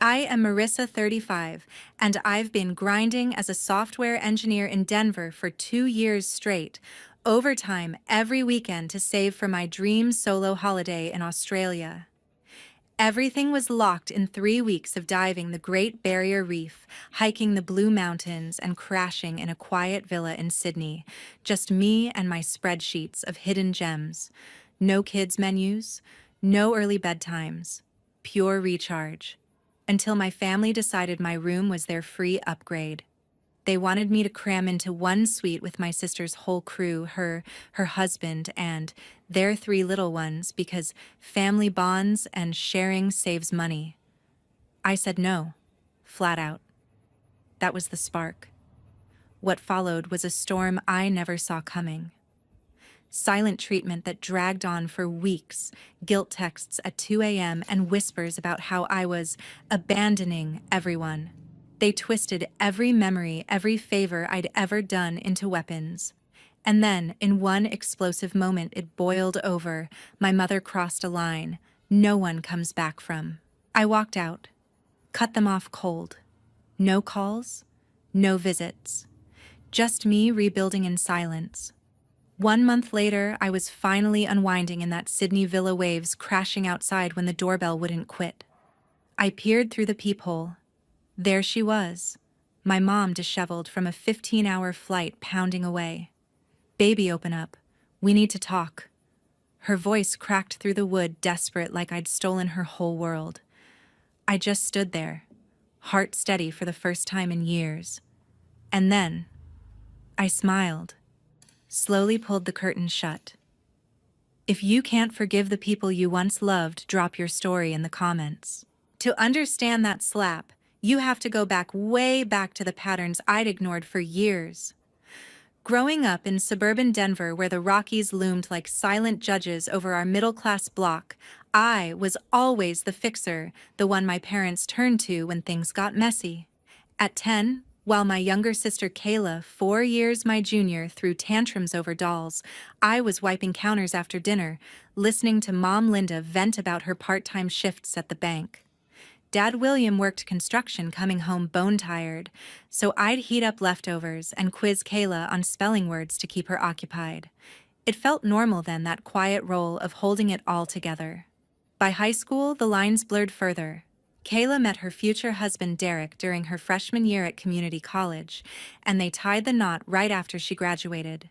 I am Marissa, 35, and I've been grinding as a software engineer in Denver for 2 years straight, overtime every weekend to save for my dream solo holiday in Australia. Everything was locked in 3 weeks of diving the Great Barrier Reef, hiking the Blue Mountains, and crashing in a quiet villa in Sydney. Just me and my spreadsheets of hidden gems. No kids' menus, no early bedtimes, pure recharge. Until my family decided my room was their free upgrade. They wanted me to cram into one suite with my sister's whole crew, her husband, and their 3 little ones because family bonds and sharing saves money. I said no, flat out. That was the spark. What followed was a storm I never saw coming. Silent treatment that dragged on for weeks, guilt texts at 2 a.m. and whispers about how I was abandoning everyone. They twisted every memory, every favor I'd ever done into weapons. And then, in one explosive moment, it boiled over. My mother crossed a line no one comes back from. I walked out, cut them off cold. No calls, no visits. Just me rebuilding in silence. 1 month later, I was finally unwinding in that Sydney villa, waves crashing outside when the doorbell wouldn't quit. I peered through the peephole. There she was, my mom disheveled from a 15-hour flight pounding away. "Baby, open up. We need to talk." Her voice cracked through the wood, desperate, like I'd stolen her whole world. I just stood there, heart steady for the first time in years. And then, I smiled, slowly pulled the curtain shut. If you can't forgive the people you once loved, drop your story in the comments. To understand that slap, you have to go back, way back to the patterns I'd ignored for years. Growing up in suburban Denver, where the Rockies loomed like silent judges over our middle-class block, I was always the fixer, the one my parents turned to when things got messy. At 10, while my younger sister Kayla, 4 years my junior, threw tantrums over dolls, I was wiping counters after dinner, listening to Mom Linda vent about her part-time shifts at the bank. Dad William worked construction, coming home bone-tired, so I'd heat up leftovers and quiz Kayla on spelling words to keep her occupied. It felt normal then, that quiet role of holding it all together. By high school, the lines blurred further. Kayla met her future husband Derek during her freshman year at community college, and they tied the knot right after she graduated.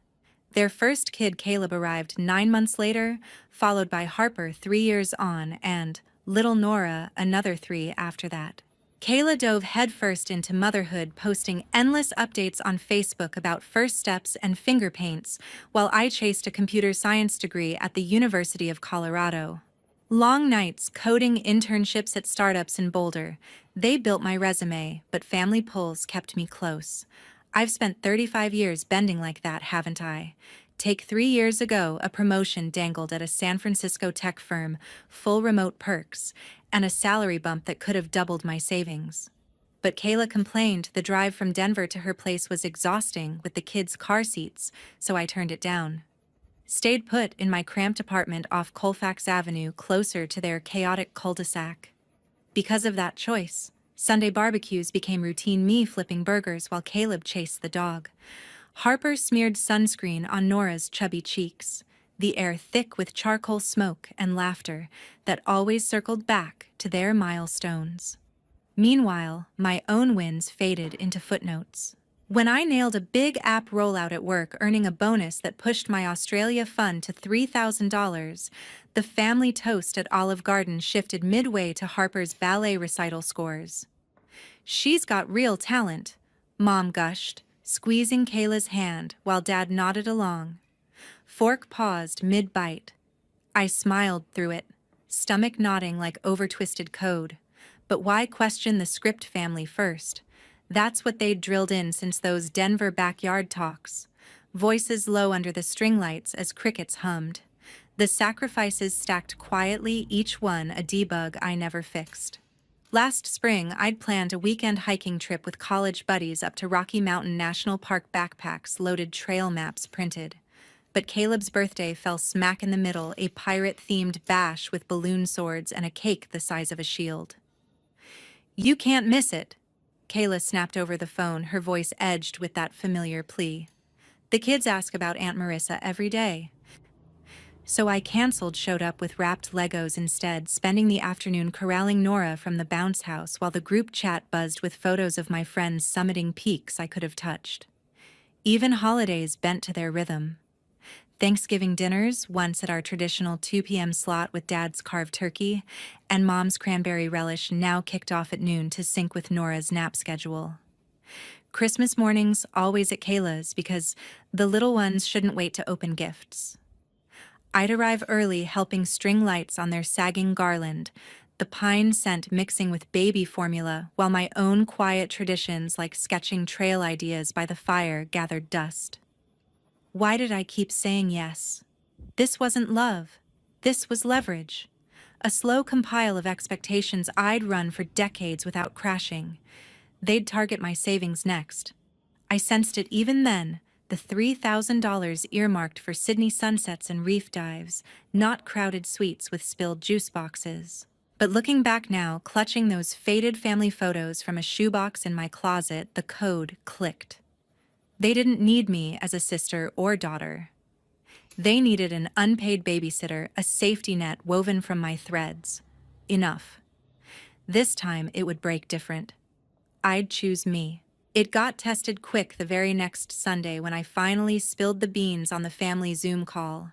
Their first kid, Caleb, arrived 9 months later, followed by Harper 3 years on, and little Nora another 3 after that. Kayla dove headfirst into motherhood, posting endless updates on Facebook about first steps and finger paints, while I chased a computer science degree at the University of Colorado. Long nights coding, internships at startups in Boulder. They built my resume, but family pulls kept me close. I've spent 35 years bending like that, haven't I? Take 3 years ago, a promotion dangled at a San Francisco tech firm, full remote perks, and a salary bump that could have doubled my savings. But Kayla complained the drive from Denver to her place was exhausting with the kids' car seats, so I turned it down. Stayed put in my cramped apartment off Colfax Avenue, closer to their chaotic cul-de-sac. Because of that choice, Sunday barbecues became routine, me flipping burgers while Caleb chased the dog. Harper smeared sunscreen on Nora's chubby cheeks, the air thick with charcoal smoke and laughter that always circled back to their milestones. Meanwhile, my own wins faded into footnotes. When I nailed a big app rollout at work, earning a bonus that pushed my Australia fund to $3,000, the family toast at Olive Garden shifted midway to Harper's ballet recital scores. "She's got real talent," Mom gushed, squeezing Kayla's hand while Dad nodded along. Fork paused mid-bite. I smiled through it, stomach nodding like over-twisted code. But why question the script family first? That's what they'd drilled in since those Denver backyard talks. Voices low under the string lights as crickets hummed. The sacrifices stacked quietly, each one a debug I never fixed. Last spring, I'd planned a weekend hiking trip with college buddies up to Rocky Mountain National Park, backpacks loaded, trail maps printed. But Caleb's birthday fell smack in the middle, a pirate-themed bash with balloon swords and a cake the size of a shield. You can't miss it. Kayla snapped over the phone, her voice edged with that familiar plea. The kids ask about Aunt Marissa every day. So I canceled, showed up with wrapped Legos instead, spending the afternoon corralling Nora from the bounce house while the group chat buzzed with photos of my friends summiting peaks I could have touched. Even holidays bent to their rhythm. Thanksgiving dinners, once at our traditional 2 p.m. slot with Dad's carved turkey, and Mom's cranberry relish now kicked off at noon to sync with Nora's nap schedule. Christmas mornings always at Kayla's because the little ones shouldn't wait to open gifts. I'd arrive early helping string lights on their sagging garland, the pine scent mixing with baby formula while my own quiet traditions like sketching trail ideas by the fire gathered dust. Why did I keep saying yes? This wasn't love. This was leverage. A slow compile of expectations I'd run for decades without crashing. They'd target my savings next. I sensed it even then, the $3,000 earmarked for Sydney sunsets and reef dives, not crowded suites with spilled juice boxes. But looking back now, clutching those faded family photos from a shoebox in my closet, the code clicked. They didn't need me as a sister or daughter. They needed an unpaid babysitter, a safety net woven from my threads. Enough. This time it would break different. I'd choose me. It got tested quick the very next Sunday when I finally spilled the beans on the family Zoom call.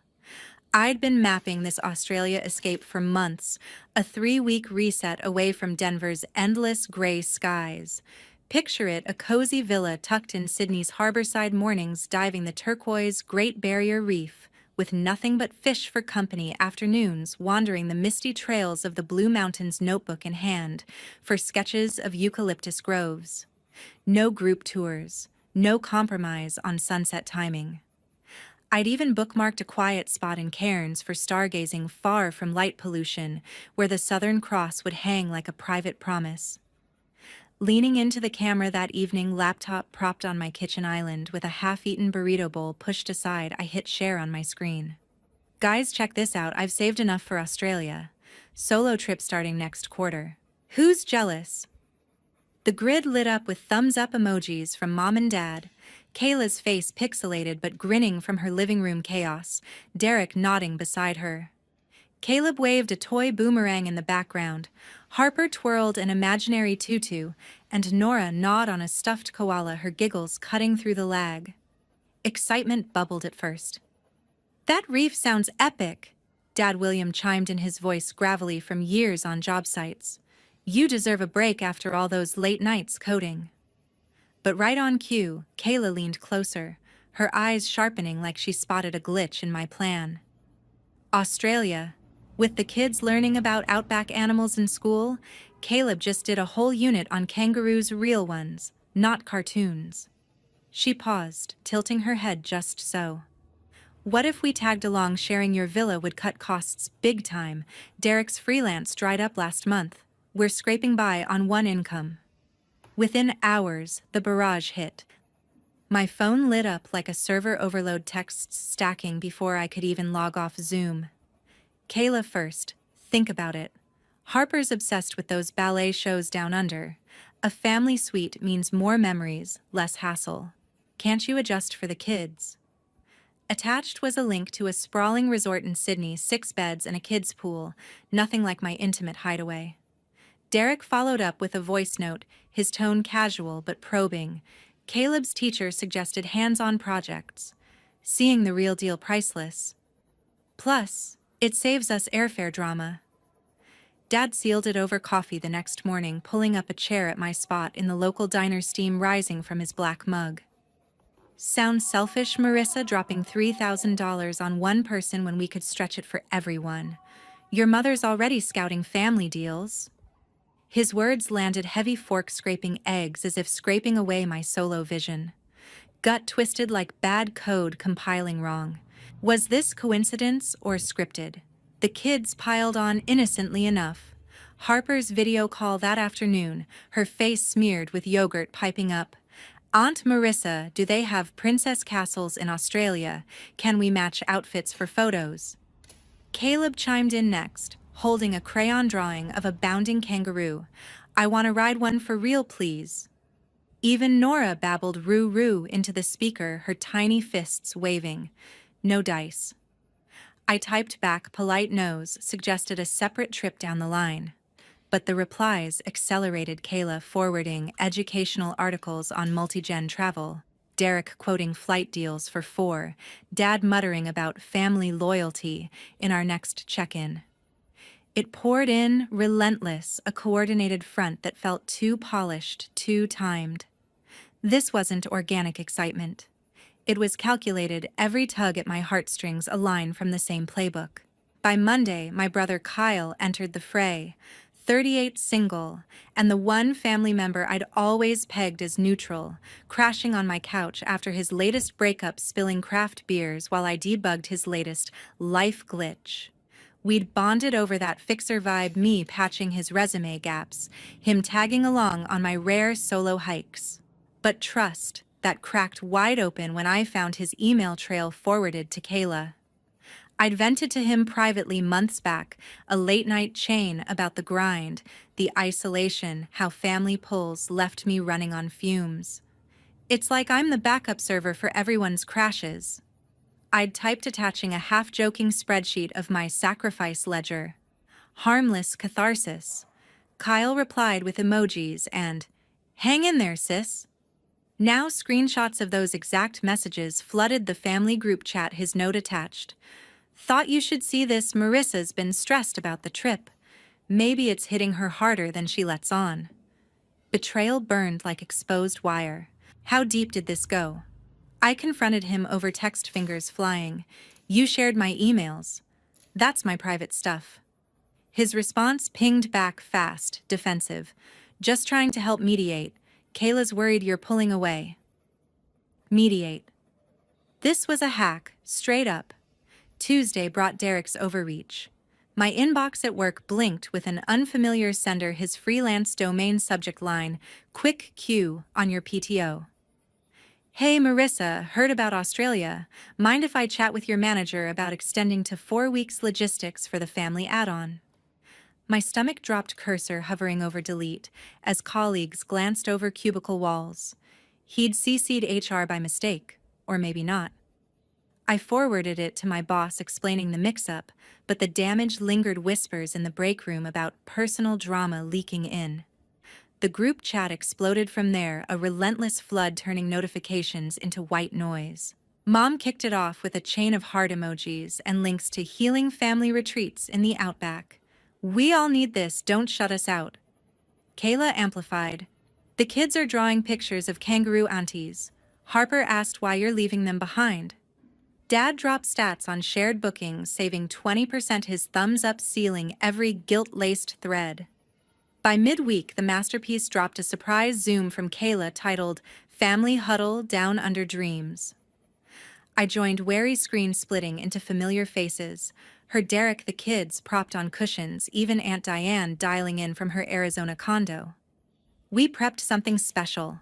I'd been mapping this Australia escape for months, a 3-week reset away from Denver's endless gray skies. Picture it, a cozy villa tucked in Sydney's harborside mornings diving the turquoise Great Barrier Reef, with nothing but fish for company, afternoons wandering the misty trails of the Blue Mountains, notebook in hand, for sketches of eucalyptus groves. No group tours, no compromise on sunset timing. I'd even bookmarked a quiet spot in Cairns for stargazing far from light pollution, where the Southern Cross would hang like a private promise. Leaning into the camera that evening, laptop propped on my kitchen island with a half-eaten burrito bowl pushed aside, I hit share on my screen. Guys, check this out, I've saved enough for Australia. Solo trip starting next quarter. Who's jealous? The grid lit up with thumbs-up emojis from Mom and Dad, Kayla's face pixelated but grinning from her living room chaos, Derek nodding beside her. Caleb waved a toy boomerang in the background, Harper twirled an imaginary tutu, and Nora gnawed on a stuffed koala, her giggles cutting through the lag. Excitement bubbled at first. That reef sounds epic, Dad William chimed in, his voice gravelly from years on job sites. You deserve a break after all those late nights coding. But right on cue, Kayla leaned closer, her eyes sharpening like she spotted a glitch in my plan. Australia. With the kids learning about outback animals in school, Caleb just did a whole unit on kangaroos, real ones, not cartoons. She paused, tilting her head just so. What if we tagged along? Sharing your villa would cut costs big time. Derek's freelance dried up last month. We're scraping by on one income. Within hours, the barrage hit. My phone lit up like a server overload, texts stacking before I could even log off Zoom. Kayla first. Think about it. Harper's obsessed with those ballet shows down under. A family suite means more memories, less hassle. Can't you adjust for the kids? Attached was a link to a sprawling resort in Sydney, 6 beds and a kids' pool, nothing like my intimate hideaway. Derek followed up with a voice note, his tone casual but probing. Caleb's teacher suggested hands-on projects. Seeing the real deal priceless. Plus, it saves us airfare drama. Dad sealed it over coffee the next morning, pulling up a chair at my spot in the local diner, steam rising from his black mug. Sounds selfish, Marissa, dropping $3,000 on one person when we could stretch it for everyone. Your mother's already scouting family deals. His words landed heavy, fork-scraping eggs, as if scraping away my solo vision. Gut twisted like bad code compiling wrong. Was this coincidence or scripted? The kids piled on innocently enough. Harper's video call that afternoon, her face smeared with yogurt, piping up. Aunt Marissa, do they have princess castles in Australia? Can we match outfits for photos? Caleb chimed in next, holding a crayon drawing of a bounding kangaroo. "I want to ride one for real, please." Even Nora babbled roo-roo into the speaker, her tiny fists waving. No dice. I typed back polite no's, suggested a separate trip down the line. But the replies accelerated, Kayla forwarding educational articles on multi-gen travel, Derek quoting flight deals for 4, Dad muttering about family loyalty in our next check-in. It poured in, relentless, a coordinated front that felt too polished, too timed. This wasn't organic excitement. It was calculated, every tug at my heartstrings a line from the same playbook. By Monday, my brother Kyle entered the fray, 38 single, and the one family member I'd always pegged as neutral, crashing on my couch after his latest breakup, spilling craft beers while I debugged his latest life glitch. We'd bonded over that fixer vibe, me patching his resume gaps, him tagging along on my rare solo hikes. But trust, that cracked wide open when I found his email trail forwarded to Kayla. I'd vented to him privately months back, a late-night chain about the grind, the isolation, how family pulls left me running on fumes. It's like I'm the backup server for everyone's crashes. I'd typed attaching a half-joking spreadsheet of my sacrifice ledger. Harmless catharsis. Kyle replied with emojis and, "Hang in there, sis." Now screenshots of those exact messages flooded the family group chat, his note attached. "Thought you should see this, Marissa's been stressed about the trip. Maybe it's hitting her harder than she lets on." Betrayal burned like exposed wire. How deep did this go? I confronted him over text, fingers flying. "You shared my emails. That's my private stuff." His response pinged back fast, defensive. "Just trying to help mediate. Kayla's worried you're pulling away." Mediate. This was a hack, straight up. Tuesday brought Derek's overreach. My inbox at work blinked with an unfamiliar sender, his freelance domain subject line, "Quick Q on your PTO." "Hey Marissa, heard about Australia. Mind if I chat with your manager about extending to 4 weeks logistics for the family add-on?" My stomach dropped, cursor hovering over delete, as colleagues glanced over cubicle walls. He'd CC'd HR by mistake, or maybe not. I forwarded it to my boss explaining the mix-up, but the damage lingered, whispers in the break room about personal drama leaking in. The group chat exploded from there, a relentless flood turning notifications into white noise. Mom kicked it off with a chain of heart emojis and links to healing family retreats in the outback. "We all need this, don't shut us out." Kayla amplified. "The kids are drawing pictures of kangaroo aunties. Harper asked why you're leaving them behind." Dad dropped stats on shared bookings, saving 20%, his thumbs up sealing every guilt-laced thread. By midweek, the masterpiece dropped a surprise Zoom from Kayla titled "Family Huddle Down Under Dreams." I joined, wary screen splitting into familiar faces, her Derek, the kids propped on cushions, even Aunt Diane dialing in from her Arizona condo. "We prepped something special."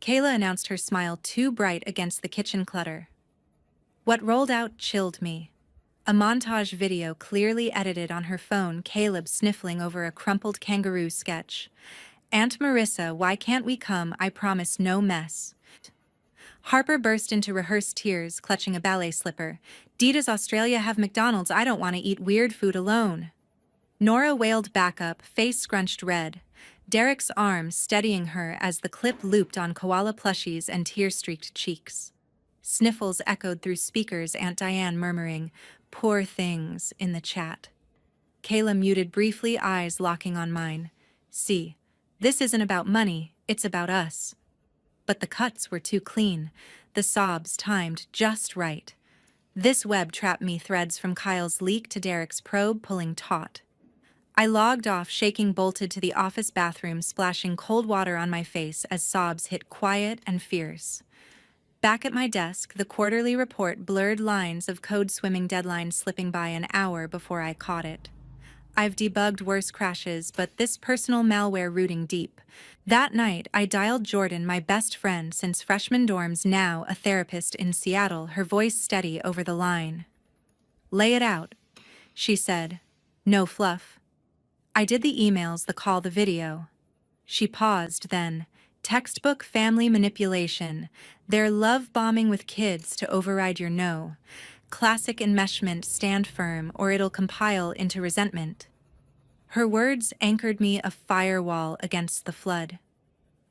Kayla announced, her smile too bright against the kitchen clutter. What rolled out chilled me. A montage video clearly edited on her phone, Caleb sniffling over a crumpled kangaroo sketch. "Aunt Marissa, why can't we come? I promise no mess." Harper burst into rehearsed tears, clutching a ballet slipper. "Dee, does Australia have McDonald's? I don't want to eat weird food alone." Nora wailed back up, face scrunched red. Derek's arms steadying her as the clip looped on koala plushies and tear-streaked cheeks. Sniffles echoed through speakers, Aunt Diane murmuring, "Poor things," in the chat. Kayla muted briefly, eyes locking on mine. "See, this isn't about money, it's about us." But the cuts were too clean, the sobs timed just right. This web trapped me, threads from Kyle's leak to Derek's probe pulling taut. I logged off, shaking, bolted to the office bathroom, splashing cold water on my face as sobs hit quiet and fierce. Back at my desk, the quarterly report blurred lines of code swimming deadlines slipping by an hour before I caught it. I've debugged worse crashes, but this personal malware rooting deep. That night, I dialed Jordan, my best friend since freshman dorms, now a therapist in Seattle, her voice steady over the line. "Lay it out," she said. No fluff. I did the emails, the call, the video. She paused, then. Textbook family manipulation. They're love bombing with kids to override your no. Classic enmeshment, stand firm, or it'll compile into resentment. Her words anchored me a firewall against the flood.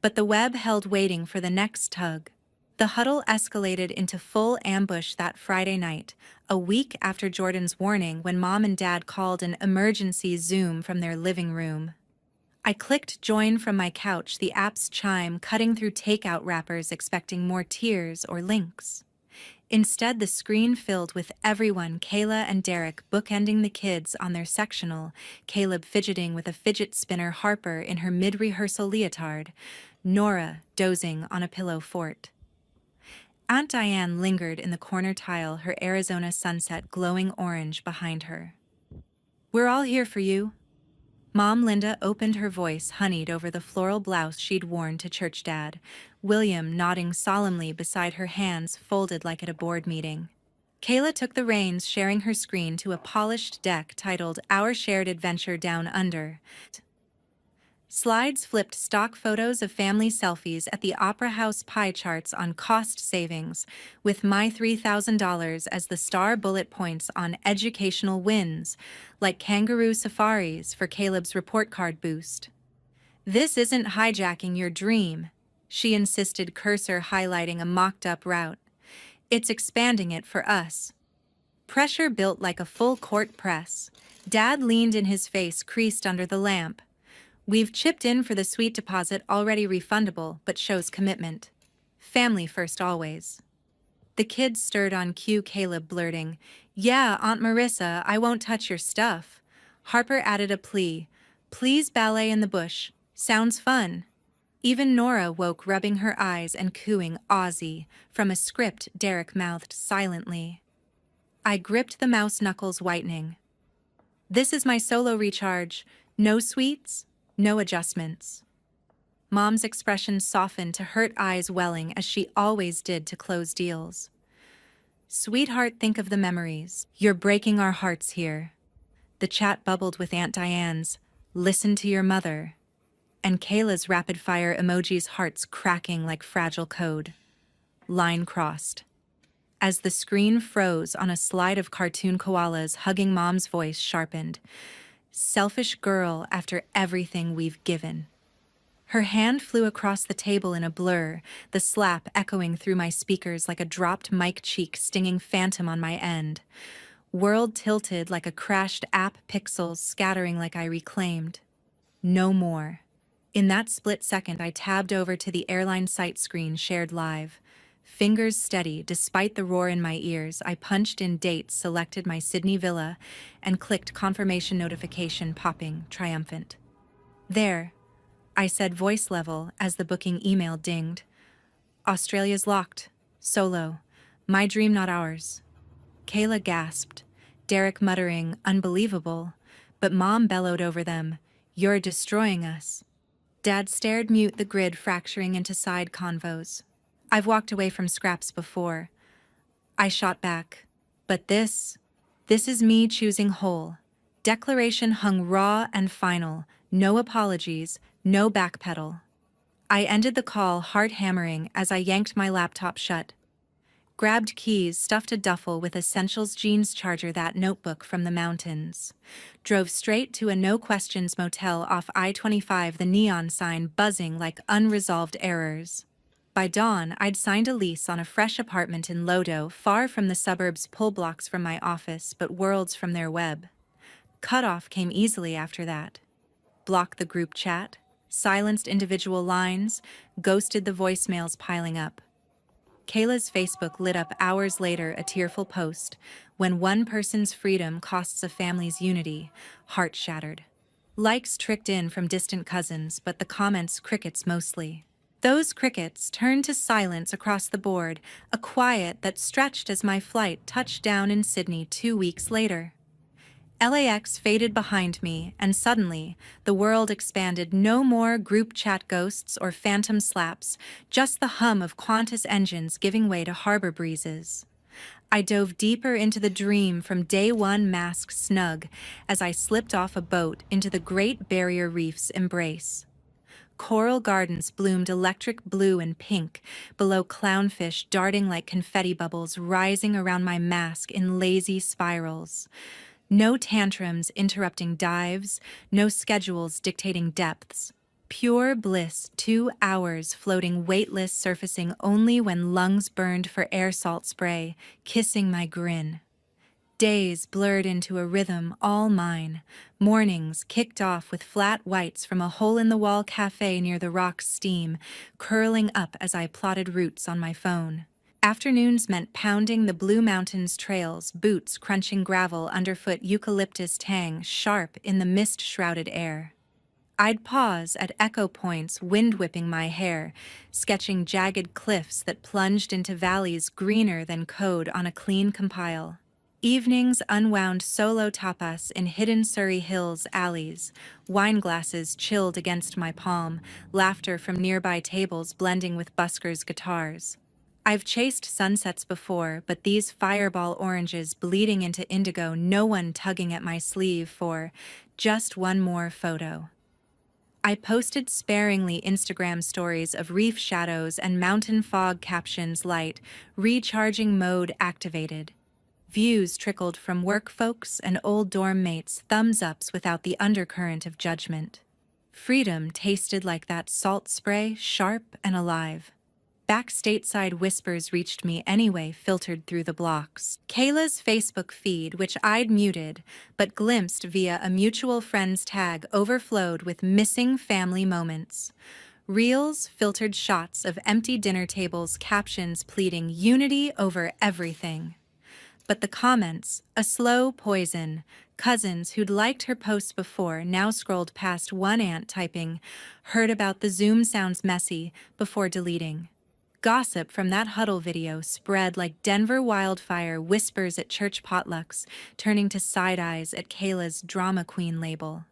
But the web held waiting for the next tug. The huddle escalated into full ambush that Friday night, a week after Jordan's warning when Mom and Dad called an emergency Zoom from their living room. I clicked join from my couch, the app's chime cutting through takeout wrappers, expecting more tears or links. Instead, the screen filled with everyone, Kayla and Derek bookending the kids on their sectional, Caleb fidgeting with a fidget spinner, Harper in her mid-rehearsal leotard, Nora dozing on a pillow fort. Aunt Diane lingered in the corner tile, her Arizona sunset glowing orange behind her. "We're all here for you." Mom Linda opened, her voice honeyed over the floral blouse she'd worn to church. Dad, William, nodding solemnly beside her, hands folded like at a board meeting. Kayla took the reins, sharing her screen to a polished deck titled Our Shared Adventure Down Under. Slides flipped stock photos of family selfies at the Opera House, pie charts on cost savings, with my $3,000 as the star, bullet points on educational wins, like kangaroo safaris for Caleb's report card boost. "This isn't hijacking your dream," she insisted, cursor highlighting a mocked-up route. "It's expanding it for us." Pressure built like a full-court press. Dad leaned in, his face creased under the lamp. "We've chipped in for the sweet deposit, already refundable, but shows commitment. Family first always." The kids stirred on cue, Caleb blurting, "Yeah, Aunt Marissa, I won't touch your stuff." Harper added a plea, "Please, ballet in the bush. Sounds fun." Even Nora woke, rubbing her eyes and cooing Aussie from a script Derek mouthed silently. I gripped the mouse, knuckles whitening. "This is my solo recharge. No sweets, no adjustments." Mom's expression softened to hurt eyes welling, as she always did to close deals. "Sweetheart, think of the memories. You're breaking our hearts here." The chat bubbled with Aunt Diane's, "Listen to your mother," and Kayla's rapid-fire emojis, hearts cracking like fragile code. Line crossed. As the screen froze on a slide of cartoon koalas hugging, Mom's voice sharpened. "Selfish girl, after everything we've given." Her hand flew across the table in a blur, the slap echoing through my speakers like a dropped mic cheek, stinging phantom on my end. World tilted like a crashed app, pixels scattering like I reclaimed. No more. In that split second, I tabbed over to the airline site screen shared live. Fingers steady, despite the roar in my ears, I punched in dates, selected my Sydney villa, and clicked confirmation, notification popping, triumphant. "There," I said, voice level, as the booking email dinged. "Australia's locked. Solo. My dream, not ours." Kayla gasped, Derek muttering, "Unbelievable," but Mom bellowed over them, "You're destroying us." Dad stared, mute, the grid fracturing into side convos. "I've walked away from scraps before." I shot back. "But this is me choosing whole." Declaration hung raw and final. No apologies, no backpedal. I ended the call, heart hammering, as I yanked my laptop shut. Grabbed keys, stuffed a duffel with essentials, jeans, charger, that notebook from the mountains. Drove straight to a no-questions motel off I-25, the neon sign buzzing like unresolved errors. By dawn, I'd signed a lease on a fresh apartment in Lodo, far from the suburbs, pull blocks from my office, but worlds from their web. Cutoff came easily after that. Blocked the group chat, silenced individual lines, ghosted the voicemails piling up. Kayla's Facebook lit up hours later, a tearful post. "When one person's freedom costs a family's unity," heart shattered. Likes tricked in from distant cousins, but the comments crickets mostly. Those crickets turned to silence across the board, a quiet that stretched as my flight touched down in Sydney 2 weeks later. LAX faded behind me, and suddenly, the world expanded. No more group chat ghosts or phantom slaps, just the hum of Qantas engines giving way to harbor breezes. I dove deeper into the dream from day one, mask snug, as I slipped off a boat into the Great Barrier Reef's embrace. Coral gardens bloomed electric blue and pink, below clownfish darting like confetti bubbles rising around my mask in lazy spirals. No tantrums interrupting dives, no schedules dictating depths. Pure bliss, 2 hours floating weightless, surfacing only when lungs burned for air salt spray, kissing my grin. Days blurred into a rhythm all mine. Mornings kicked off with flat whites from a hole-in-the-wall cafe near the Rock's steam, curling up as I plotted routes on my phone. Afternoons meant pounding the Blue Mountains trails, boots crunching gravel underfoot, eucalyptus tang sharp in the mist-shrouded air. I'd pause at echo points, wind-whipping my hair, sketching jagged cliffs that plunged into valleys greener than code on a clean compile. Evenings unwound solo tapas in hidden Surrey Hills alleys, wine glasses chilled against my palm, laughter from nearby tables blending with buskers' guitars. I've chased sunsets before, but these fireball oranges bleeding into indigo, no one tugging at my sleeve for just one more photo. I posted sparingly Instagram stories of reef shadows and mountain fog, captions light, recharging mode activated. Views trickled from work folks and old dorm mates, thumbs ups without the undercurrent of judgment. Freedom tasted like that salt spray, sharp and alive. Back stateside whispers reached me anyway, filtered through the blocks. Kayla's Facebook feed, which I'd muted, but glimpsed via a mutual friend's tag, overflowed with missing family moments. Reels filtered shots of empty dinner tables, captions pleading unity over everything. But the comments, a slow poison. Cousins who'd liked her posts before now scrolled past one aunt typing, "Heard about the Zoom, sounds messy," before deleting. Gossip from that huddle video spread like Denver wildfire, whispers at church potlucks, turning to side eyes at Kayla's drama queen label.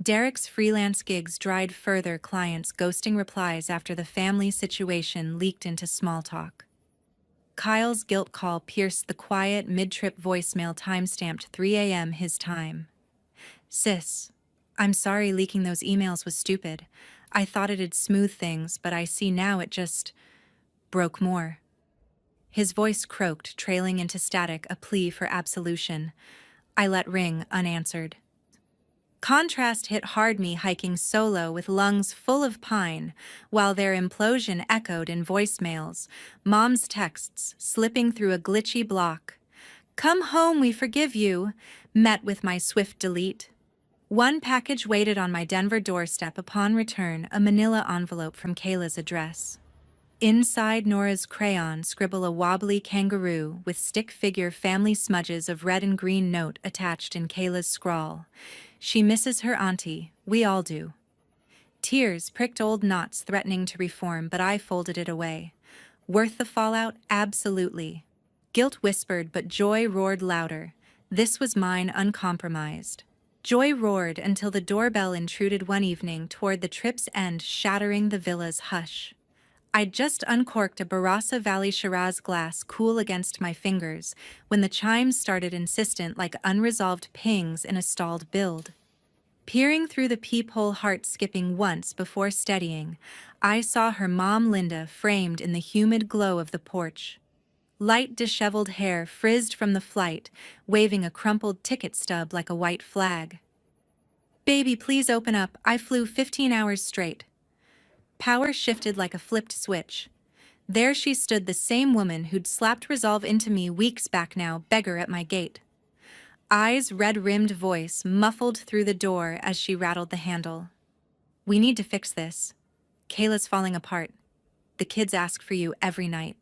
Derek's freelance gigs dried further, clients ghosting replies after the family situation leaked into small talk. Kyle's guilt call pierced the quiet mid-trip voicemail, timestamped 3 a.m. his time. "Sis, I'm sorry leaking those emails was stupid. I thought it'd smooth things, but I see now it just broke more." His voice croaked, trailing into static, a plea for absolution. I let ring, unanswered. Contrast hit hard, me hiking solo with lungs full of pine, while their implosion echoed in voicemails, mom's texts slipping through a glitchy block. "Come home, we forgive you," met with my swift delete. One package waited on my Denver doorstep upon return, a manila envelope from Kayla's address. Inside, Nora's crayon scribble a wobbly kangaroo with stick figure family smudges of red and green note attached in Kayla's scrawl. She misses her auntie, we all do. Tears pricked old knots threatening to reform, but I folded it away. Worth the fallout? Absolutely. Guilt whispered, but joy roared louder. This was mine, uncompromised. Joy roared until the doorbell intruded one evening toward the trip's end, shattering the villa's hush. I'd just uncorked a Barossa Valley Shiraz glass, cool against my fingers, when the chimes started insistent like unresolved pings in a stalled build. Peering through the peephole, heart skipping once before steadying, I saw her mom Linda framed in the humid glow of the porch. Light disheveled hair frizzed from the flight, waving a crumpled ticket stub like a white flag. "Baby, please open up. I flew 15 hours straight." Power shifted like a flipped switch. There she stood, the same woman who'd slapped resolve into me weeks back now, beggar at my gate. Eyes red-rimmed, voice muffled through the door as she rattled the handle. "We need to fix this. Kayla's falling apart. The kids ask for you every night."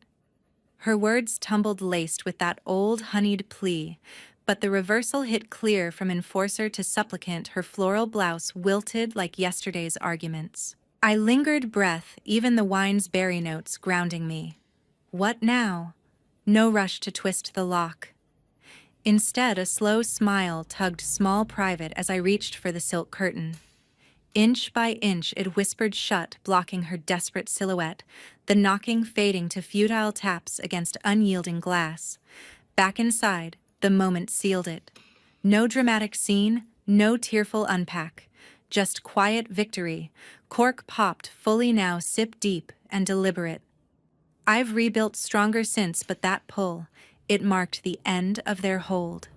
Her words tumbled, laced with that old honeyed plea, but the reversal hit clear from enforcer to supplicant, her floral blouse wilted like yesterday's arguments. I lingered, breath, even the wine's berry notes grounding me. What now? No rush to twist the lock. Instead, a slow smile tugged small private as I reached for the silk curtain. Inch by inch it whispered shut, blocking her desperate silhouette, the knocking fading to futile taps against unyielding glass. Back inside, the moment sealed it. No dramatic scene, no tearful unpack. Just quiet victory, cork popped fully now, sip deep and deliberate. I've rebuilt stronger since, but that pull, it marked the end of their hold.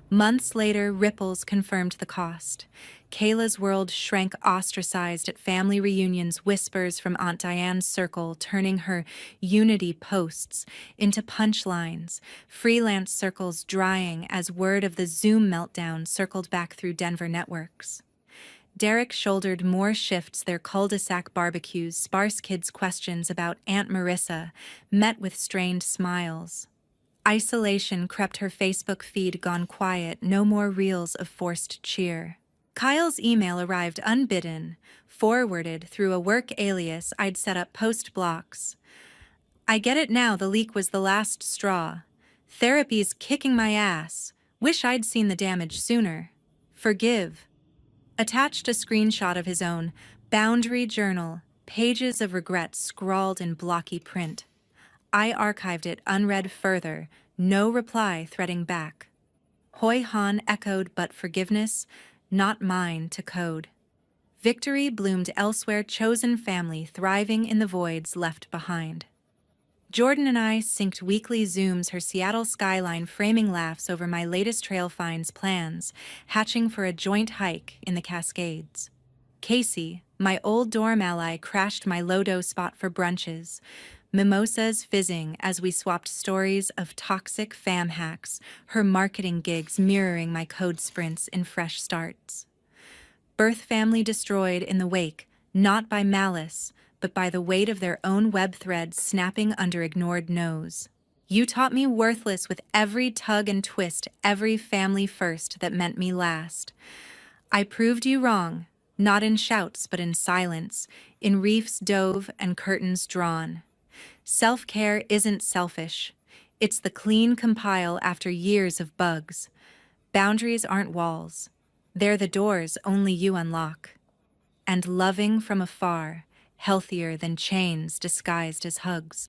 Months later, ripples confirmed the cost. Kayla's world shrank, ostracized at family reunions, whispers from Aunt Diane's circle turning her unity posts into punchlines, freelance circles drying as word of the Zoom meltdown circled back through Denver networks. Derek shouldered more shifts, their cul-de-sac barbecues, sparse kids' questions about Aunt Marissa, met with strained smiles. Isolation crept her Facebook feed, gone quiet, no more reels of forced cheer. Kyle's email arrived unbidden, forwarded through a work alias I'd set up post blocks. I get it now, the leak was the last straw. Therapy's kicking my ass. Wish I'd seen the damage sooner. Forgive. Attached a screenshot of his own boundary journal, pages of regret scrawled in blocky print. I archived it unread further, no reply threading back. Hoi Han echoed, but forgiveness, not mine to code. Victory bloomed elsewhere, chosen family thriving in the voids left behind. Jordan and I synced weekly Zooms, her Seattle skyline framing laughs over my latest trail finds, plans, hatching for a joint hike in the Cascades. Casey, my old dorm ally, crashed my low-dough spot for brunches, mimosas fizzing as we swapped stories of toxic fam hacks, her marketing gigs mirroring my code sprints in fresh starts. Birth family destroyed in the wake, not by malice, but by the weight of their own web threads snapping under ignored no's. You taught me worthless with every tug and twist, every family first that meant me last. I proved you wrong, not in shouts but in silence, in reefs dove and curtains drawn. Self-care isn't selfish. It's the clean compile after years of bugs. Boundaries aren't walls. They're the doors only you unlock. And loving from afar, healthier than chains disguised as hugs.